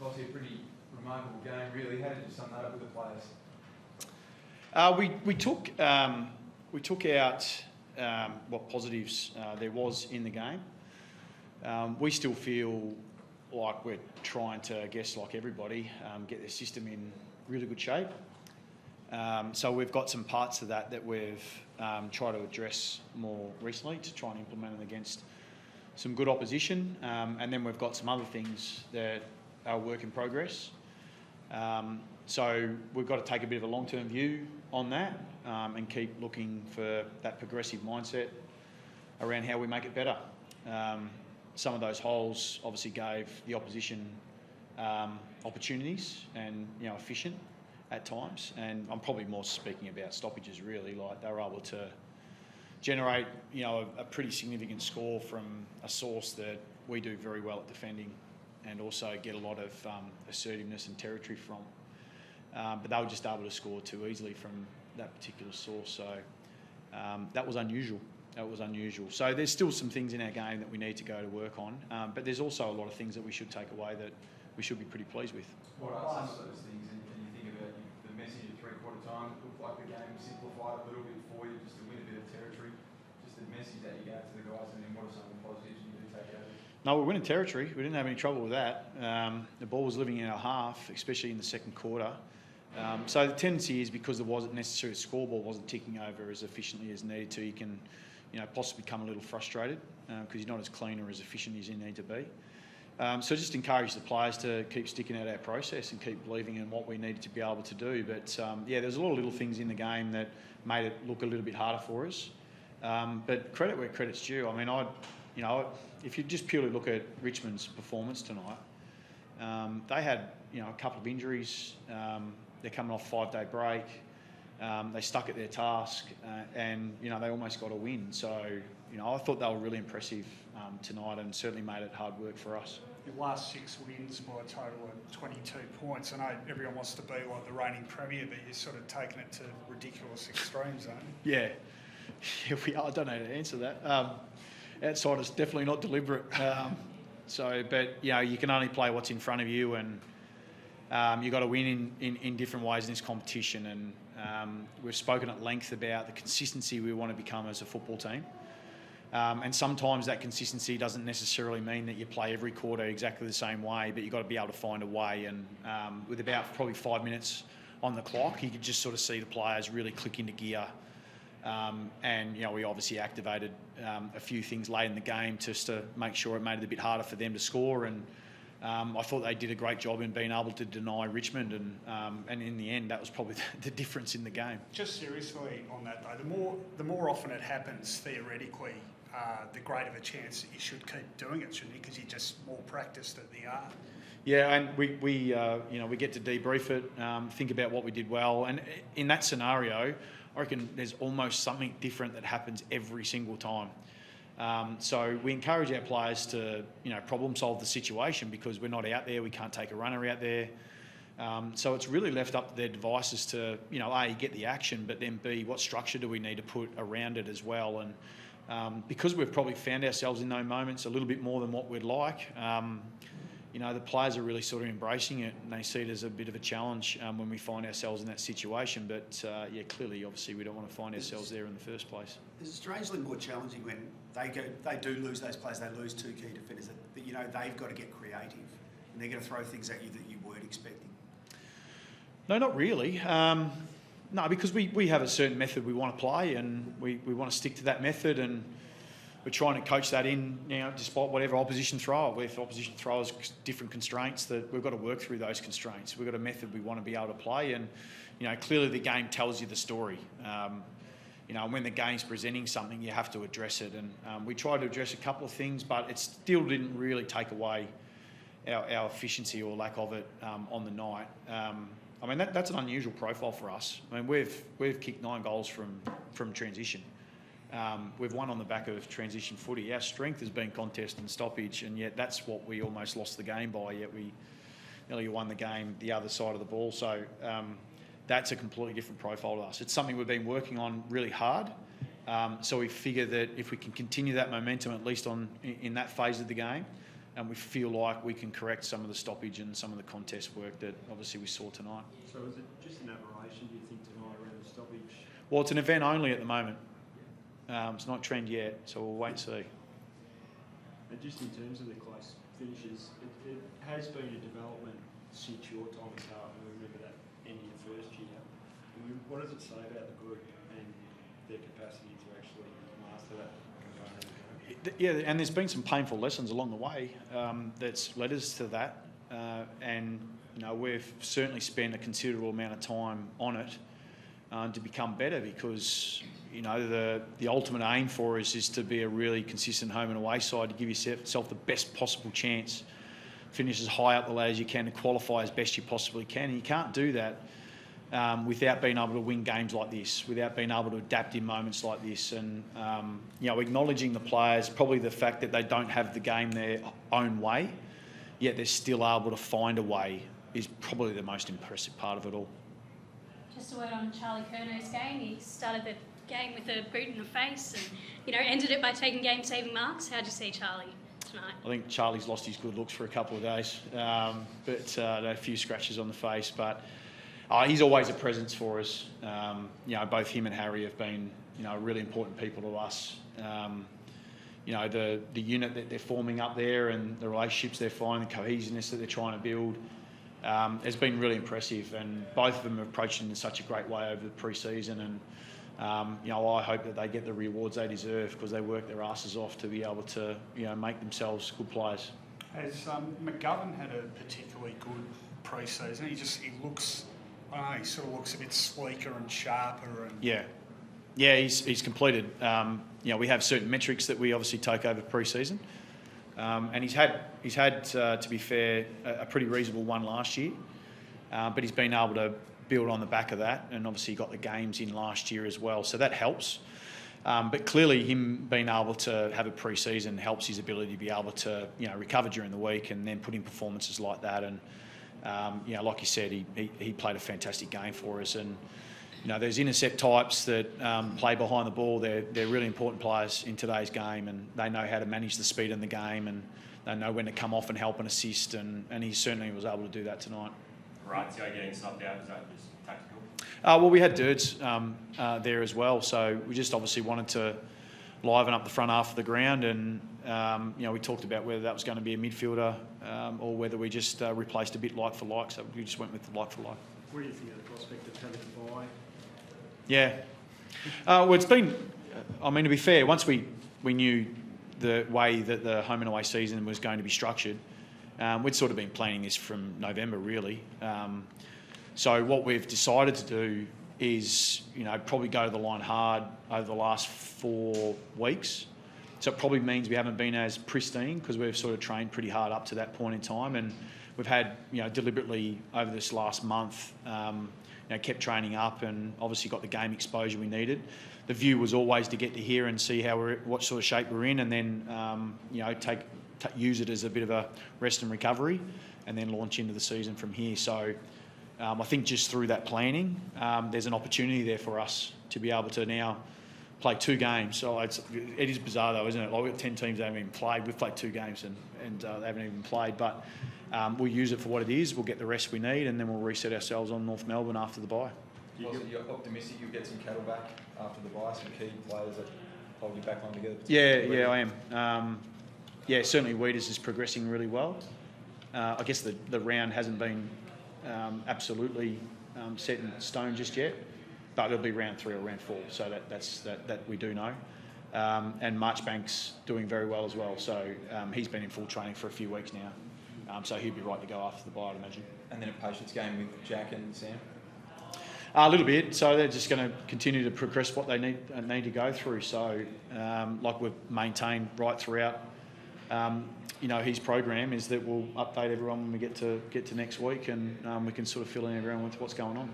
Obviously a pretty remarkable game, really. How did you sum that up with the players? We took out what positives there was in the game. We still feel like we're trying to, I guess, like everybody, get the system in really good shape. So we've got some parts of that we've tried to address more recently to try and implement them against some good opposition. And then we've got some other things that are a work in progress. So we've got to take a bit of a long-term view on that and keep looking for that progressive mindset around how we make it better. Some of those holes obviously gave the opposition opportunities and, efficient at times. And I'm probably more speaking about stoppages, really. Like, they were able to generate, a pretty significant score from a source that we do very well at defending, and also get a lot of assertiveness and territory from. But they were just able to score too easily from that particular source. So that was unusual. So there's still some things in our game that we need to go to work on. But there's also a lot of things that we should take away that we should be pretty pleased with. What are some of those things? And you think about the message at three-quarter time, it looked like the game simplified a little bit for you just to win a bit of territory. Just the message that you gave to the guys, and then what are some of the positives you do take out of it? No, we're winning territory. We didn't have any trouble with that. The ball was living in our half, especially in the second quarter. So the tendency is, because there wasn't necessarily, the scoreboard wasn't ticking over as efficiently as needed to, you can, possibly become a little frustrated because you're not as clean or as efficient as you need to be. So just encourage the players to keep sticking out our process and keep believing in what we needed to be able to do. But there's a lot of little things in the game that made it look a little bit harder for us. But credit where credit's due. I mean, if you just purely look at Richmond's performance tonight, they had, a couple of injuries. They're coming off a 5-day break. They stuck at their task and, they almost got a win. So, I thought they were really impressive tonight, and certainly made it hard work for us. Your last 6 wins by a total of 22 points. I know everyone wants to be like the reigning premier, but you're sort of taking it to ridiculous extremes, aren't you? Yeah, we are. I don't know how to answer that. Outside, it's definitely not deliberate. But you can only play what's in front of you, and you've got to win in different ways in this competition. And we've spoken at length about the consistency we want to become as a football team. And sometimes that consistency doesn't necessarily mean that you play every quarter exactly the same way, but you've got to be able to find a way. And with about probably 5 minutes on the clock, you could just sort of see the players really click into gear. And we obviously activated a few things late in the game just to make sure it made it a bit harder for them to score. And I thought they did a great job in being able to deny Richmond, and in the end, that was probably the difference in the game. Just seriously on that though, the more often it happens, theoretically, the greater the chance that you should keep doing it, shouldn't you? Because you're just more practiced at the art. Yeah, and we get to debrief it, think about what we did well, and in that scenario, I reckon there's almost something different that happens every single time. So we encourage our players to, problem solve the situation, because we're not out there, we can't take a runner out there. So it's really left up to their devices to, A, get the action, but then B, what structure do we need to put around it as well? And because we've probably found ourselves in those moments a little bit more than what we'd like, the players are really sort of embracing it, and they see it as a bit of a challenge when we find ourselves in that situation. But clearly, obviously, we don't want to find ourselves there in the first place. It's strangely more challenging when they do lose those players. They lose 2 key defenders. That they've got to get creative, and they're going to throw things at you that you weren't expecting. No, not really. No, because we have a certain method we want to play, and we want to stick to that method, and we're trying to coach that in, despite whatever opposition throw. With opposition throws different constraints, that we've got to work through those constraints. We've got a method we want to be able to play, and clearly the game tells you the story. When the game's presenting something, you have to address it, and we tried to address a couple of things, but it still didn't really take away our efficiency or lack of it on the night. That's an unusual profile for us. We've kicked 9 goals from transition. We've won on the back of transition footy. Our strength has been contest and stoppage, and yet that's what we almost lost the game by, yet we nearly won the game the other side of the ball. So that's a completely different profile to us. It's something we've been working on really hard. So we figure that if we can continue that momentum, at least in that phase of the game, we feel like we can correct some of the stoppage and some of the contest work that obviously we saw tonight. So is it just an aberration, do you think, tonight around the stoppage? Well, it's an event only at the moment. It's not trend yet, so we'll wait and see. And just in terms of the close finishes, it has been a development since your time at Carlton. I remember that ending the first year. I mean, what does it say about the group and their capacity to actually master that component? Yeah, and there's been some painful lessons along the way that's led us to that. And we've certainly spent a considerable amount of time on it to become better, because the ultimate aim for us is to be a really consistent home and away side, to give yourself the best possible chance, finish as high up the ladder as you can, and qualify as best you possibly can. And you can't do that without being able to win games like this, without being able to adapt in moments like this. And acknowledging the players, probably the fact that they don't have the game their own way, yet they're still able to find a way, is probably the most impressive part of it all. Just a word on Charlie Curno's game. He started the game with a boot in the face and, ended it by taking game-saving marks. How'd you see Charlie tonight? I think Charlie's lost his good looks for a couple of days, but a few scratches on the face. But he's always a presence for us. Both him and Harry have been, really important people to us. The unit that they're forming up there and the relationships they're finding, the cohesiveness that they're trying to build, has been really impressive. And both of them have approached it in such a great way over the pre-season. And I hope that they get the rewards they deserve, because they work their asses off to be able to, make themselves good players. Has McGovern had a particularly good pre-season? He looks, he sort of looks a bit sleeker and sharper. And Yeah, he's completed. We have certain metrics that we obviously take over pre-season, and he's had to be fair, a pretty reasonable one last year, but he's been able to build on the back of that, and obviously he got the games in last year as well, so that helps. But clearly, him being able to have a pre-season helps his ability to be able to recover during the week and then put in performances like that. And like you said, he played a fantastic game for us. And there's intercept types that play behind the ball. They're really important players in today's game, and they know how to manage the speed in the game, and they know when to come off and help and assist. And he certainly was able to do that tonight. Ratio getting subbed out, is that just tactical? Well, we had Dirds there as well, so we just obviously wanted to liven up the front half of the ground, and we talked about whether that was going to be a midfielder or whether we just replaced a bit like for like, so we just went with the like for like. What do you think of the prospect of having to buy? Yeah. Well, it's been, to be fair, once we knew the way that the home and away season was going to be structured, we'd sort of been planning this from November, really. So what we've decided to do is, probably go to the line hard over the last 4 weeks. So it probably means we haven't been as pristine, because we've sort of trained pretty hard up to that point in time, and we've had, deliberately over this last month, kept training up and obviously got the game exposure we needed. The view was always to get to here and see what sort of shape we're in, and then use it as a bit of a rest and recovery, and then launch into the season from here. So I think just through that planning, there's an opportunity there for us to be able to now play 2 games. So it is bizarre though, isn't it? Like, we've got 10 teams that haven't even played. We've played 2 games and they haven't even played. But we'll use it for what it is. We'll get the rest we need, and then we'll reset ourselves on North Melbourne after the bye. You're optimistic you'll get some cattle back after the bye, some key players that hold you back on together? Yeah, I am. Certainly Weeders is progressing really well. I guess the round hasn't been absolutely set in stone just yet, but it'll be round 3 or round 4, so that we do know. And Marchbank's doing very well as well, so he's been in full training for a few weeks now, so he'll be right to go after the bye, I'd imagine. And then a patience game with Jack and Sam? A little bit, so they're just going to continue to progress what they need to go through. So, like we've maintained right throughout, his program is that we'll update everyone when we get to next week, and we can sort of fill in everyone with what's going on.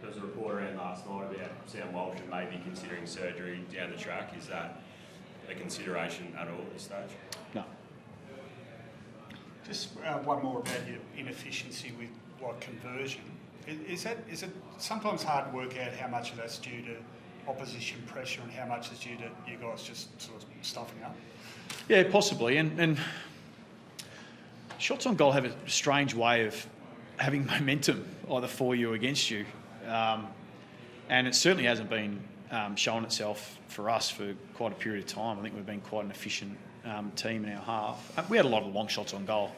There was a report around last night about Sam Walsh and maybe considering surgery down the track. Is that a consideration at all at this stage? No. Just one more about your inefficiency with conversion. Is it sometimes hard to work out how much of that's due to opposition pressure and how much is due to you guys just sort of stuffing up? Yeah, possibly. And Shots on goal have a strange way of having momentum, either for you or against you. And it certainly hasn't been shown itself for us for quite a period of time. I think we've been quite an efficient team in our half. We had a lot of long shots on goal.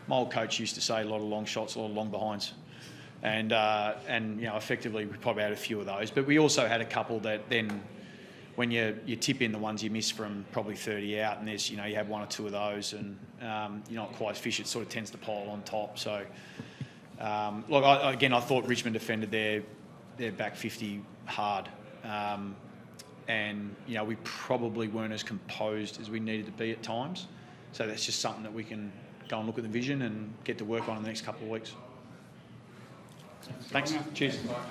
My old coach used to say a lot of long shots, a lot of long behinds. And effectively we probably had a few of those. But we also had a couple that then, when you tip in the ones you miss from probably 30 out, and there's, you have one or two of those, and you're not quite as fish, it sort of tends to pile on top. So, I thought Richmond defended their back 50 hard, and we probably weren't as composed as we needed to be at times. So that's just something that we can go and look at the vision and get to work on in the next couple of weeks. Thanks. Cheers.